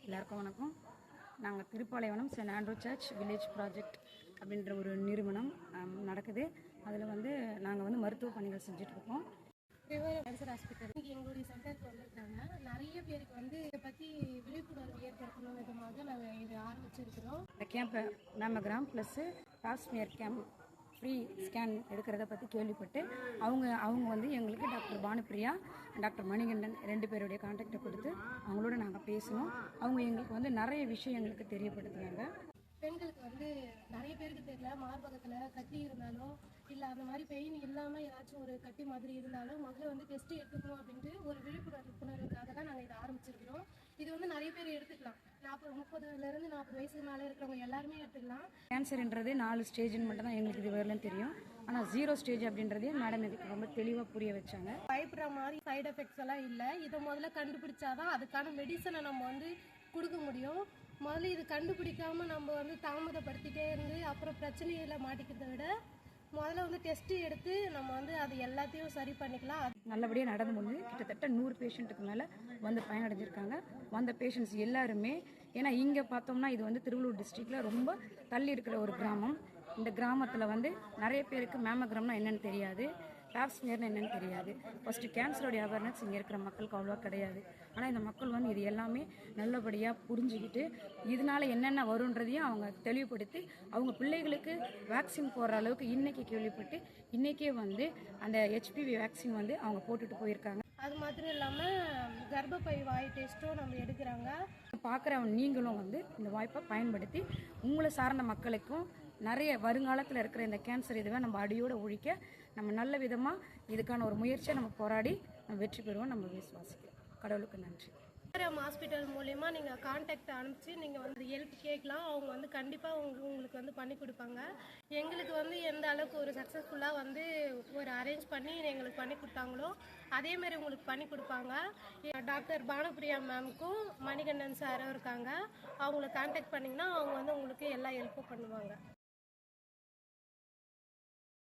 எல்லாருக்கும் வணக்கம். நாங்கள் Thiruppalaivanam saint Andrew church village project அப்படின்ற ஒரு நிறுவனம் நடக்குது. அதில் நாங்கள் மருத்துவ பணிகள் செஞ்சிட்ருக்கோம். கேன்சர் ஹாஸ்பிட்டல் எங்களுடைய சென்டருக்கு வந்திருக்காங்க. நிறைய பேருக்கு இதை பற்றி விழிப்புணர்வு ஏற்படுத்தணும் விதமாக நாங்கள் இதை ஆரம்பிச்சிருக்கிறோம். இந்த கேம்பை mammogram plus pap smear camp free scan எடுக்கிறத பற்றி கேள்விப்பட்டு அவங்க எங்களுக்கு டாக்டர் பானுப்பிரியா, டாக்டர் மணிகண்டன் 2 பேருடைய கான்டாக்டை கொடுத்து அவங்களோட நாங்கள் பேசினோம். அவங்க எங்களுக்கு நிறைய விஷயம் எங்களுக்கு தெரியப்படுத்துனாங்க. பெண்களுக்கு நிறைய பேருக்கு தெரியல, மார்பகத்தில் கட்டி இருந்தாலும் இல்லை அந்த மாதிரி பெயின் இல்லாமல் ஏதாச்சும் ஒரு கட்டி மாதிரி இருந்தாலும் முதல்ல டெஸ்ட் எடுத்துக்கணும் அப்படின்ட்டு ஒரு விழிப்புணர்வுக்காக தான் நாங்கள் இதை ஆரம்பிச்சிருக்கிறோம். இது நிறைய பேர் எடுத்துக்கலாம். 30லேருந்து 40 வயசுக்கு மேலே இருக்கிறவங்க எல்லாருமே எடுத்துக்கலாம். கேன்சர்ன்றது 4 ஸ்டேஜ்னு மட்டும் தான் எங்களுக்கு இது வரலன்னு தெரியும். ஆனால் 0 ஸ்டேஜ் அப்படின்றதே மேடம் இதுக்கு ரொம்ப தெளிவாக புரிய வச்சாங்க. பயப்படுற மாதிரி சைடு எஃபெக்ட்ஸ் எல்லாம் இல்லை. இதை முதல்ல கண்டுபிடிச்சாதான் அதுக்கான மெடிசனை நம்ம கொடுக்க முடியும். முதல்ல இது கண்டுபிடிக்காம நம்ம தாமதப்படுத்திட்டே இருந்து அப்புறம் பிரச்சனையில மாட்டிக்கிறத விட முதல்ல டெஸ்ட் எடுத்து நம்ம அது எல்லாத்தையும் சரி பண்ணிக்கலாம். நல்லபடியாக நடந்து முடிஞ்சு கிட்டத்தட்ட 100 பேஷண்ட்டுக்கு மேலே பயனடைஞ்சிருக்காங்க. வந்த பேஷண்ட்ஸ் எல்லாருமே, ஏன்னா இங்கே பார்த்தோம்னா இது திருவள்ளூர் டிஸ்ட்ரிக்டில் ரொம்ப தள்ளி இருக்கிற ஒரு கிராமம். இந்த கிராமத்தில் நிறைய பேருக்கு மேமோகிராம்னா என்னன்னு தெரியாது, பாப்ஸ்மியர்னு என்னன்னு தெரியாது. ஃபர்ஸ்ட் கேன்சருடைய அவேர்னஸ் இங்கே இருக்கிற மக்களுக்கு அவ்வளோவா கிடையாது. ஆனால் இந்த மக்கள் இது எல்லாமே நல்லபடியாக புரிஞ்சுக்கிட்டு இதனால என்னென்ன வருன்றதையும் அவங்க தெளிவுபடுத்தி அவங்க பிள்ளைகளுக்கு வேக்சின் போடுற அளவுக்கு இன்னைக்கு கேள்விப்பட்டு இன்னைக்கே அந்த HPV வேக்சின் அவங்க போட்டுட்டு போயிருக்காங்க. அது மாத்திரம் இல்லாமல் கர்ப்பப்பை வாய் டெஸ்ட்டும் நம்ம எடுக்கிறாங்க. பார்க்குறவங்க நீங்களும் இந்த வாய்ப்பை பயன்படுத்தி உங்களை சார்ந்த மக்களுக்கும் நிறைய வருங்காலத்தில் இருக்கிற இந்த கேன்சர் இதுவே நம்ம அடியோடு ஒழிக்க நம்ம நல்ல விதமாக இதுக்கான ஒரு முயற்சியை நம்ம போராடி நம்ம வெற்றி பெறுவோம். நம்ம விசுவாசிக்கிறோம். கடவுளுக்கு நன்றி. ஹாஸ்பிட்டல் மூலமா நீங்கள் கான்டாக்ட் அனுப்பிச்சு நீங்கள் ஹெல்ப் கேட்கலாம். அவங்க கண்டிப்பாக உங்களுக்கு பண்ணி கொடுப்பாங்க. எங்களுக்கு எந்த அளவுக்கு ஒரு சக்ஸஸ்ஃபுல்லாக ஒரு அரேஞ்ச் பண்ணி எங்களுக்கு பண்ணி கொடுத்தாங்களோ அதே மாதிரி உங்களுக்கு பண்ணி கொடுப்பாங்க. டாக்டர் பானுப்பிரியா மேம்க்கும் மணிகண்டன் சாரும் இருக்காங்க. அவங்களை கான்டாக்ட் பண்ணிங்கன்னா அவங்க உங்களுக்கு எல்லா ஹெல்ப்பும் பண்ணுவாங்க.